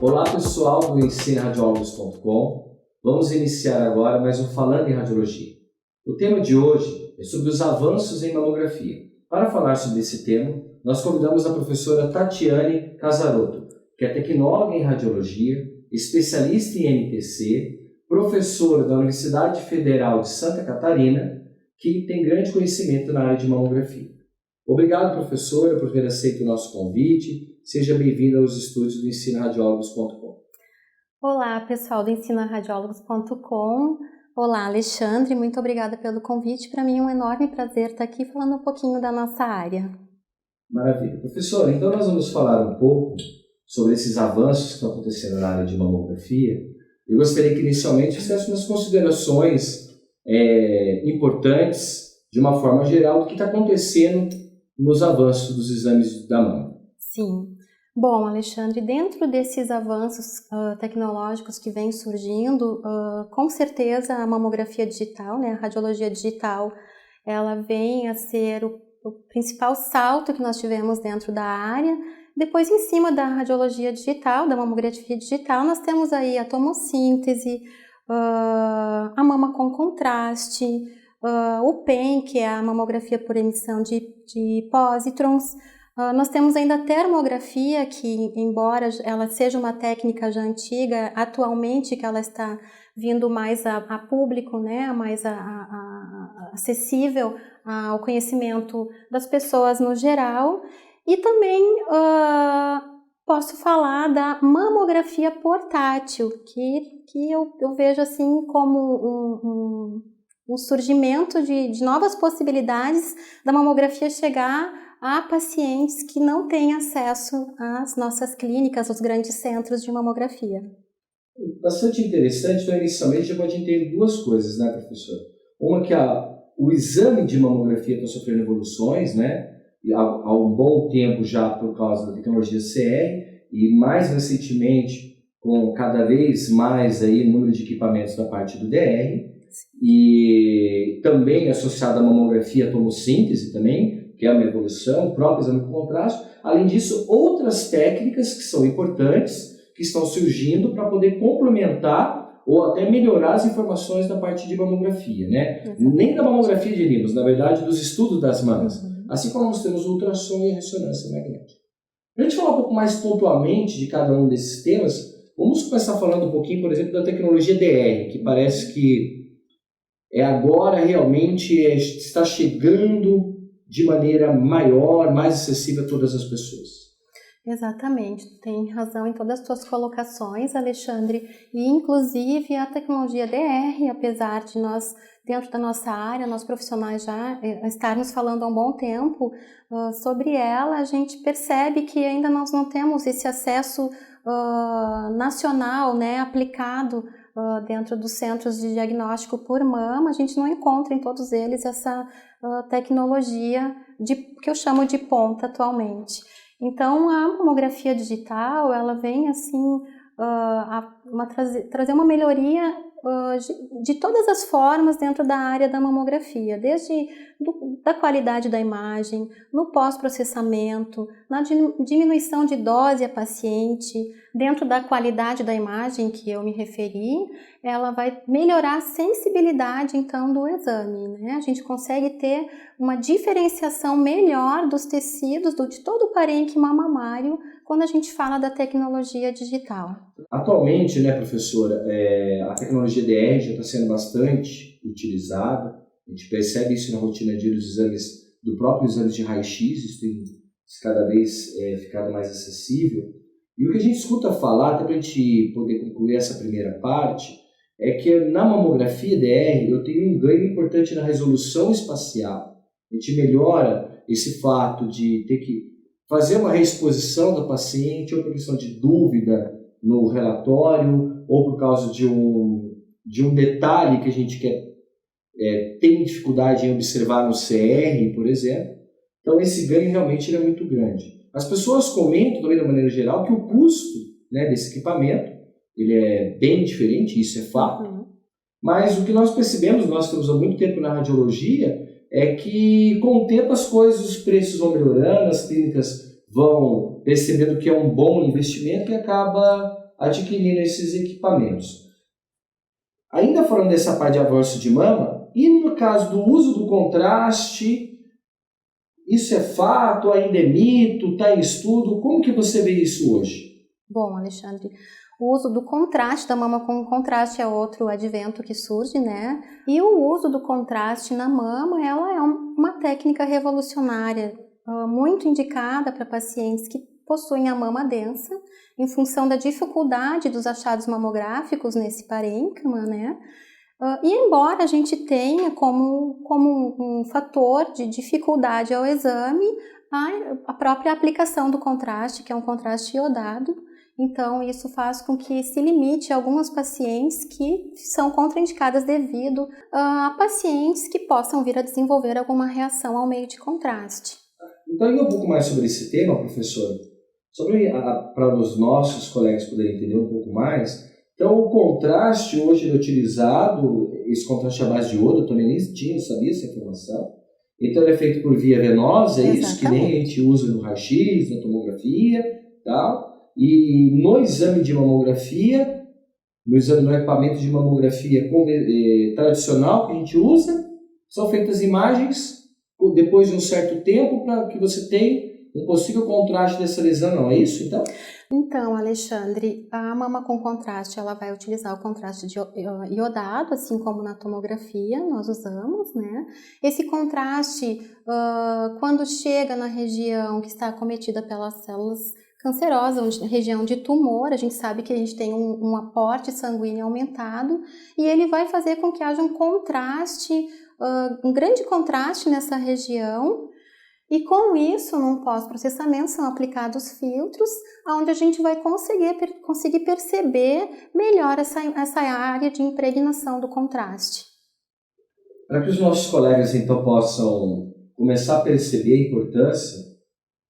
Olá pessoal do ensinoRadiólogos.com. Vamos iniciar agora mais um Falando em Radiologia. O tema de hoje é sobre os avanços em mamografia. Para falar sobre esse tema, nós convidamos a professora Tatiane Casarotto, que é tecnóloga em radiologia, especialista em MTC, professora da Universidade Federal de Santa Catarina, que tem grande conhecimento na área de mamografia. Obrigado, professora, por ter aceito o nosso convite. Seja bem-vinda aos estúdios do ensinoRadiólogos.com. Olá, pessoal do ensinoRadiólogos.com. Olá, Alexandre, muito obrigada pelo convite. Para mim é um enorme prazer estar aqui falando um pouquinho da nossa área. Maravilha. Professora, então nós vamos falar um pouco sobre esses avanços que estão acontecendo na área de mamografia. Eu gostaria que inicialmente fizesse umas considerações importantes, de uma forma geral, do que está acontecendo nos avanços dos exames da mama. Sim. Bom, Alexandre, dentro desses avanços tecnológicos que vêm surgindo, com certeza a mamografia digital, né, a radiologia digital, ela vem a ser o principal salto que nós tivemos dentro da área. Depois, em cima da radiologia digital, da mamografia digital, nós temos aí a tomossíntese, a mama com contraste, o PEM, que é a mamografia por emissão de pósitrons. Nós temos ainda a termografia, que embora ela seja uma técnica já antiga, atualmente que ela está vindo mais a público, né, mais acessível ao conhecimento das pessoas no geral. E também posso falar da mamografia portátil, que eu vejo assim como um surgimento de novas possibilidades da mamografia chegar a pacientes que não têm acesso às nossas clínicas, aos grandes centros de mamografia. Bastante interessante. Então, inicialmente, a gente tem duas coisas, né, professor? Uma que o exame de mamografia está sofrendo evoluções, né? Há um bom tempo já por causa da tecnologia CR e mais recentemente com cada vez mais aí número de equipamentos da parte do DR e também associada à mamografia tomossíntese também, que é uma evolução, o próprio exame com contraste. Além disso, outras técnicas que são importantes, que estão surgindo para poder complementar ou até melhorar as informações da parte de mamografia, né? Nem da mamografia de Limas, na verdade, dos estudos das mamas. Assim como nós temos o ultrassom e a ressonância magnética. Para a gente falar um pouco mais pontualmente de cada um desses temas, vamos começar falando um pouquinho, por exemplo, da tecnologia DR, que parece que agora realmente está chegando de maneira maior, mais acessível a todas as pessoas. Exatamente, tem razão em todas as suas colocações, Alexandre, e inclusive a tecnologia DR, apesar de nós, dentro da nossa área, nós profissionais já estarmos falando há um bom tempo sobre ela, a gente percebe que ainda nós não temos esse acesso nacional, né, aplicado dentro dos centros de diagnóstico por mama. A gente não encontra em todos eles essa tecnologia que eu chamo de ponta atualmente. Então, a mamografia digital, ela vem assim trazer uma melhoria de todas as formas dentro da área da mamografia, desde da qualidade da imagem, no pós-processamento, na diminuição de dose a paciente, dentro da qualidade da imagem que eu me referi, ela vai melhorar a sensibilidade então do exame, né? A gente consegue ter uma diferenciação melhor dos tecidos de todo o parênquima mamário quando a gente fala da tecnologia digital. Atualmente, né, professora, a tecnologia DR já está sendo bastante utilizada. A gente percebe isso na rotina de dos exames, do próprio exame de raio-x, isso tem cada vez ficado mais acessível. E o que a gente escuta falar, até para a gente poder concluir essa primeira parte, é que na mamografia DR eu tenho um ganho importante na resolução espacial. A gente melhora esse fato de ter que fazer uma reexposição da paciente, ou por questão de dúvida no relatório, ou por causa de um detalhe que a gente tem dificuldade em observar no CR, por exemplo. Então, esse ganho realmente é muito grande. As pessoas comentam, também, de maneira geral, que o custo, né, desse equipamento ele é bem diferente, isso é fato. Mas o que nós percebemos, nós estamos há muito tempo na radiologia, é que com o tempo as coisas, os preços vão melhorando, as clínicas vão percebendo que é um bom investimento e acaba adquirindo esses equipamentos. Ainda falando dessa parte de avanço de mama, e no caso do uso do contraste, isso é fato, ainda é mito, está em estudo? Como que você vê isso hoje? Bom, Alexandre, o uso do contraste, da mama com contraste é outro advento que surge, né? E o uso do contraste na mama, ela é uma técnica revolucionária, muito indicada para pacientes que possuem a mama densa, em função da dificuldade dos achados mamográficos nesse parênquima, né? E embora a gente tenha como um fator de dificuldade ao exame a própria aplicação do contraste, que é um contraste iodado, então isso faz com que se limite a algumas pacientes que são contraindicadas devido a pacientes que possam vir a desenvolver alguma reação ao meio de contraste. Então, um pouco mais sobre esse tema, professor, para os nossos colegas poderem entender um pouco mais. Então, o contraste hoje é utilizado, esse contraste à base de iodo, eu também nem sabia essa informação. Então, ele é feito por via venosa, é isso que nem a gente usa no raio-x, na tomografia, tal. E no exame de mamografia, no equipamento de mamografia tradicional que a gente usa, são feitas imagens depois de um certo tempo para que você tenha um possível contraste dessa lesão, não é isso, então? Então, Alexandre, a mama com contraste, ela vai utilizar o contraste iodado, assim como na tomografia nós usamos, né? Esse contraste, quando chega na região que está acometida pelas células cancerosas, região de tumor, a gente sabe que a gente tem um aporte sanguíneo aumentado e ele vai fazer com que haja um contraste, um grande contraste nessa região. E com isso, num pós-processamento, são aplicados filtros, onde a gente vai conseguir perceber melhor essa área de impregnação do contraste. Para que os nossos colegas, então, possam começar a perceber a importância,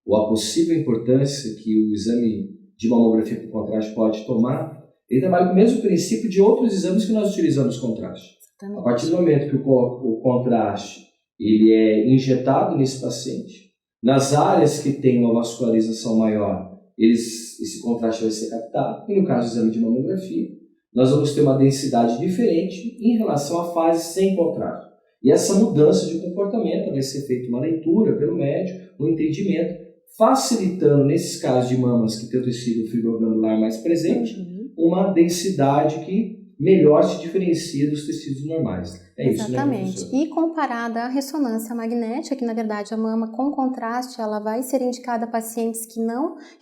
ou a possível importância que o exame de mamografia com contraste pode tomar, ele trabalha com o mesmo princípio de outros exames que nós utilizamos contraste. Exatamente. A partir do momento que o contraste ele é injetado nesse paciente, nas áreas que tem uma vascularização maior, esse contraste vai ser captado, e no caso do exame de mamografia, nós vamos ter uma densidade diferente em relação à fase sem contraste. E essa mudança de comportamento vai ser feita uma leitura pelo médico, um entendimento, facilitando, nesses casos de mamas que tem o tecido fibrogranular mais presente, uma densidade que melhor se diferencia dos tecidos normais. É Exatamente. Isso, né, e comparada à ressonância magnética, que na verdade a mama com contraste, ela vai ser indicada a pacientes que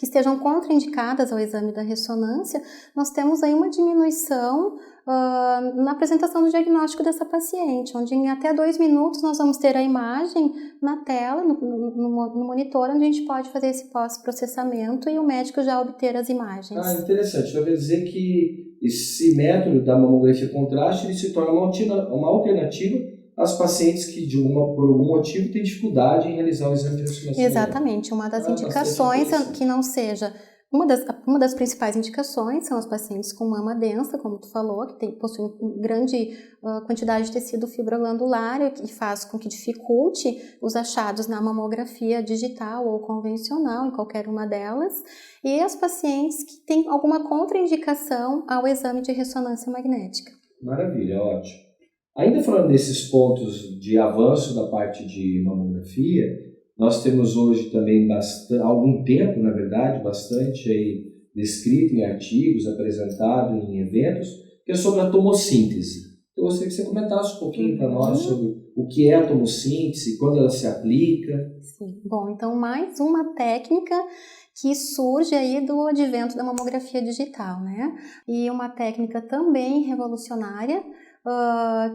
estejam contraindicadas ao exame da ressonância, nós temos aí uma diminuição na apresentação do diagnóstico dessa paciente, onde em até 2 minutos nós vamos ter a imagem na tela, no monitor, onde a gente pode fazer esse pós-processamento e o médico já obter as imagens. Interessante. Então quer dizer que esse método da mamografia contraste ele se torna uma alternativa às pacientes que por algum motivo têm dificuldade em realizar o exame de ressonância. Exatamente. Uma das indicações que não seja... Uma das principais indicações são os pacientes com mama densa, como tu falou, que possuem grande quantidade de tecido fibroglandular, o que faz com que dificulte os achados na mamografia digital ou convencional, em qualquer uma delas, e as pacientes que têm alguma contraindicação ao exame de ressonância magnética. Maravilha, ótimo. Ainda falando desses pontos de avanço da parte de mamografia, nós temos hoje também há algum tempo, na verdade, bastante aí descrito em artigos, apresentado em eventos, que é sobre a tomossíntese. Então, eu gostaria que você comentasse um pouquinho para nós sobre o que é a tomossíntese, quando ela se aplica. Sim. Bom, então mais uma técnica que surge aí do advento da mamografia digital, né? E uma técnica também revolucionária,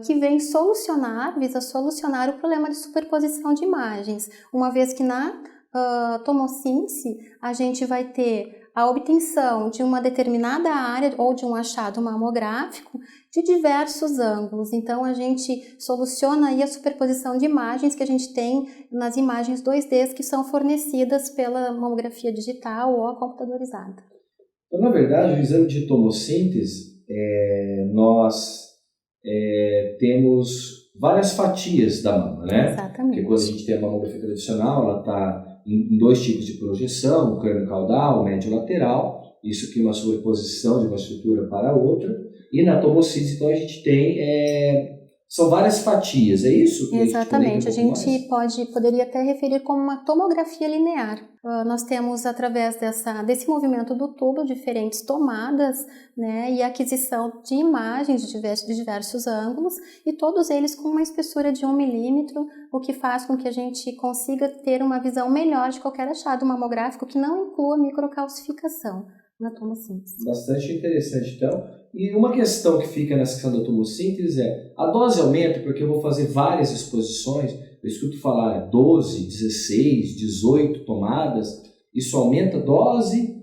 que visa solucionar o problema de superposição de imagens, uma vez que na tomossíntese a gente vai ter a obtenção de uma determinada área ou de um achado mamográfico de diversos ângulos. Então a gente soluciona aí a superposição de imagens que a gente tem nas imagens 2D que são fornecidas pela mamografia digital ou a computadorizada. Então, na verdade, o exame de tomossíntese, nós temos várias fatias da mama, né? Exatamente. Porque quando a gente tem a mamografia tradicional, ela está em 2 tipos de projeção, o crânio caudal, o médio lateral, isso que é uma sobreposição de uma estrutura para a outra. E na tomocítese, então, a gente tem, são várias fatias, é isso? Exatamente, a gente poderia até referir como uma tomografia linear. Nós temos, através desse movimento do tubo, diferentes tomadas, né, e aquisição de imagens de diversos ângulos, e todos eles com uma espessura de 1 milímetro, o que faz com que a gente consiga ter uma visão melhor de qualquer achado mamográfico que não inclua microcalcificação na tomossíntese. Bastante interessante, então. E uma questão que fica nessa questão da tomossíntese é, a dose aumenta porque eu vou fazer várias exposições, eu escuto falar 12, 16, 18 tomadas, isso aumenta a dose?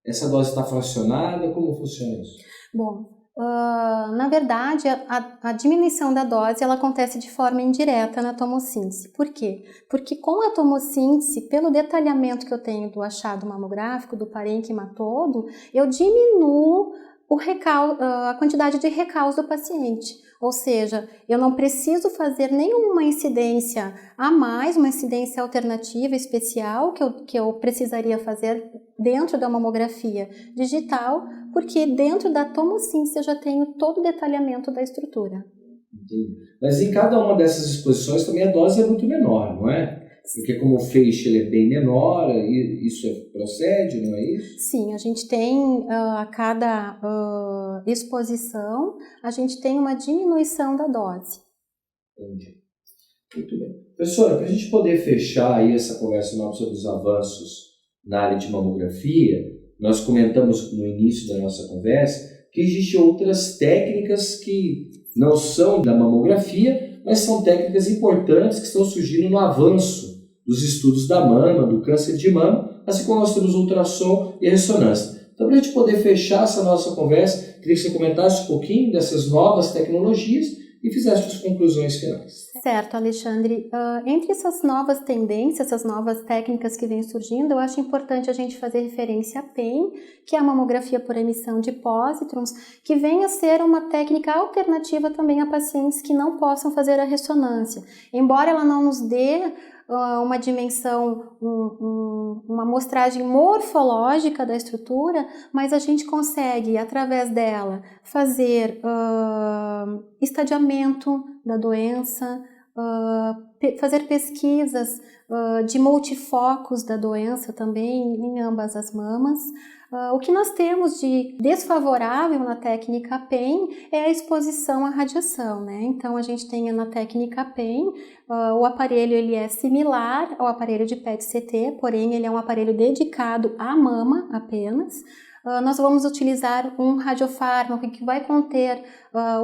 Essa dose está fracionada? Como funciona isso? Bom, na verdade, a diminuição da dose ela acontece de forma indireta na tomossíntese. Por quê? Porque com a tomossíntese, pelo detalhamento que eu tenho do achado mamográfico, do parênquima todo, eu diminuo a quantidade de recaus do paciente. Ou seja, eu não preciso fazer nenhuma incidência a mais, uma incidência alternativa especial que eu precisaria fazer dentro da mamografia digital, porque dentro da tomossíntese eu já tenho todo o detalhamento da estrutura. Entendi. Mas em cada uma dessas exposições também a dose é muito menor, não é? Porque como o feixe ele é bem menor, isso procede, não é isso? Sim, a gente tem a cada exposição, a gente tem uma diminuição da dose. Entendi. Muito bem. Professora, para a gente poder fechar aí essa conversa sobre os avanços na área de mamografia, nós comentamos no início da nossa conversa que existem outras técnicas que não são da mamografia, mas são técnicas importantes que estão surgindo no avanço dos estudos da mama, do câncer de mama, assim como nós temos ultrassom e ressonância. Então, para a gente poder fechar essa nossa conversa, queria que você comentasse um pouquinho dessas novas tecnologias e fizesse as conclusões finais. Certo, Alexandre. Entre essas novas tendências, essas novas técnicas que vêm surgindo, eu acho importante a gente fazer referência à PEM, que é a mamografia por emissão de pósitrons, que vem a ser uma técnica alternativa também a pacientes que não possam fazer a ressonância. Embora ela não nos dê uma dimensão, uma amostragem morfológica da estrutura, mas a gente consegue, através dela, fazer estadiamento da doença, fazer pesquisas de multifocos da doença também em ambas as mamas. O que nós temos de desfavorável na técnica PEM é a exposição à radiação, né? Então a gente tem na técnica PEM, o aparelho ele é similar ao aparelho de PET-CT, porém ele é um aparelho dedicado à mama apenas. Nós vamos utilizar um radiofármaco que vai conter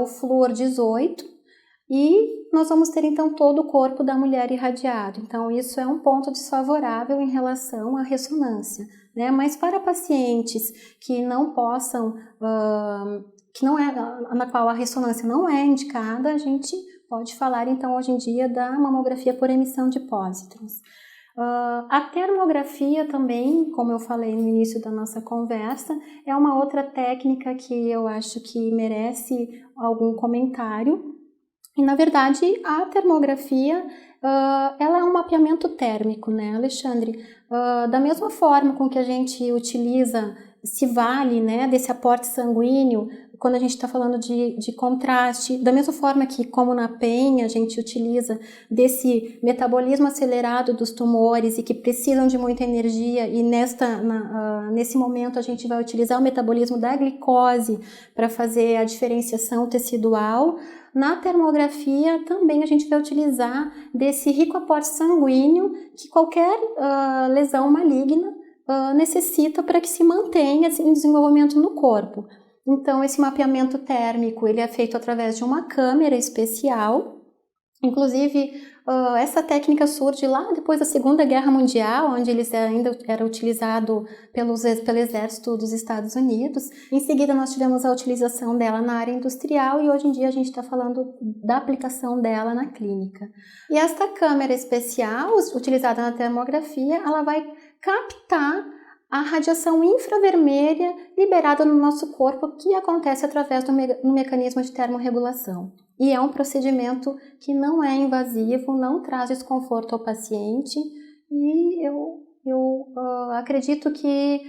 o flúor 18 e nós vamos ter então todo o corpo da mulher irradiado. Então isso é um ponto desfavorável em relação à ressonância, né? Mas para pacientes que não possam, na qual a ressonância não é indicada, a gente pode falar então hoje em dia da mamografia por emissão de pósitrons. A termografia também, como eu falei no início da nossa conversa, é uma outra técnica que eu acho que merece algum comentário. E, na verdade, a termografia, ela é um mapeamento térmico, né, Alexandre? Da mesma forma com que a gente utiliza, se vale, né, desse aporte sanguíneo, quando a gente está falando de contraste, da mesma forma que, como na PEN, a gente utiliza desse metabolismo acelerado dos tumores e que precisam de muita energia, e nesse momento a gente vai utilizar o metabolismo da glicose para fazer a diferenciação tecidual. Na termografia também a gente vai utilizar desse rico aporte sanguíneo que qualquer lesão maligna necessita para que se mantenha em desenvolvimento no corpo. Então esse mapeamento térmico ele é feito através de uma câmera especial. Inclusive, essa técnica surge lá depois da Segunda Guerra Mundial, onde eles ainda era utilizado pelo Exército dos Estados Unidos. Em seguida, nós tivemos a utilização dela na área industrial e hoje em dia a gente está falando da aplicação dela na clínica. E esta câmera especial, utilizada na termografia, ela vai captar a radiação infravermelha liberada no nosso corpo, que acontece através do mecanismo de termorregulação. E é um procedimento que não é invasivo, não traz desconforto ao paciente, e eu acredito que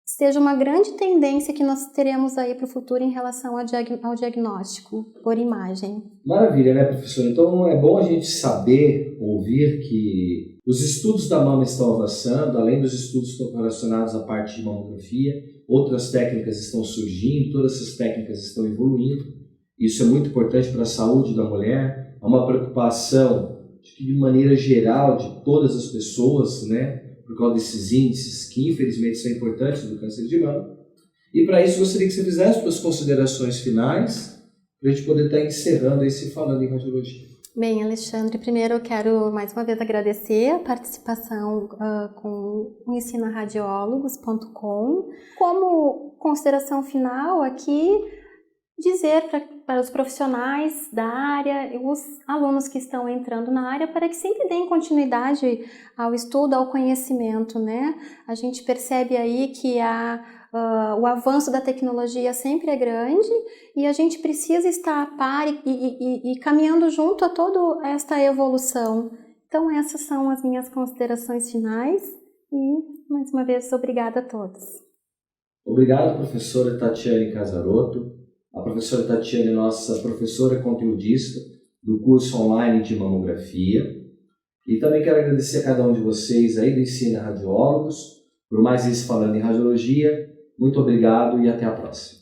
seja uma grande tendência que nós teremos aí para o futuro em relação ao diagnóstico por imagem. Maravilha, né, professor? Então é bom a gente saber, ouvir que os estudos da mama estão avançando, além dos estudos relacionados à parte de mamografia, outras técnicas estão surgindo, todas essas técnicas estão evoluindo. Isso é muito importante para a saúde da mulher, é uma preocupação de maneira geral de todas as pessoas, né? Por causa desses índices que infelizmente são importantes do câncer de mama. E para isso gostaria que você fizesse suas considerações finais, para a gente poder estar encerrando esse Falando em Radiologia. Bem, Alexandre, primeiro eu quero mais uma vez agradecer a participação com o ensinaradiólogos.com. Como consideração final aqui, dizer para os profissionais da área, os alunos que estão entrando na área, para que sempre deem continuidade ao estudo, ao conhecimento, né? A gente percebe aí que o avanço da tecnologia sempre é grande e a gente precisa estar a par e caminhando junto a toda esta evolução. Então essas são as minhas considerações finais e, mais uma vez, obrigada a todos. Obrigado, professora Tatiane Casarotto. A professora Tatiane é nossa professora conteudista do curso online de mamografia. E também quero agradecer a cada um de vocês aí do Ensina Radiólogos por mais esse Falando em Radiologia. Muito obrigado e até a próxima.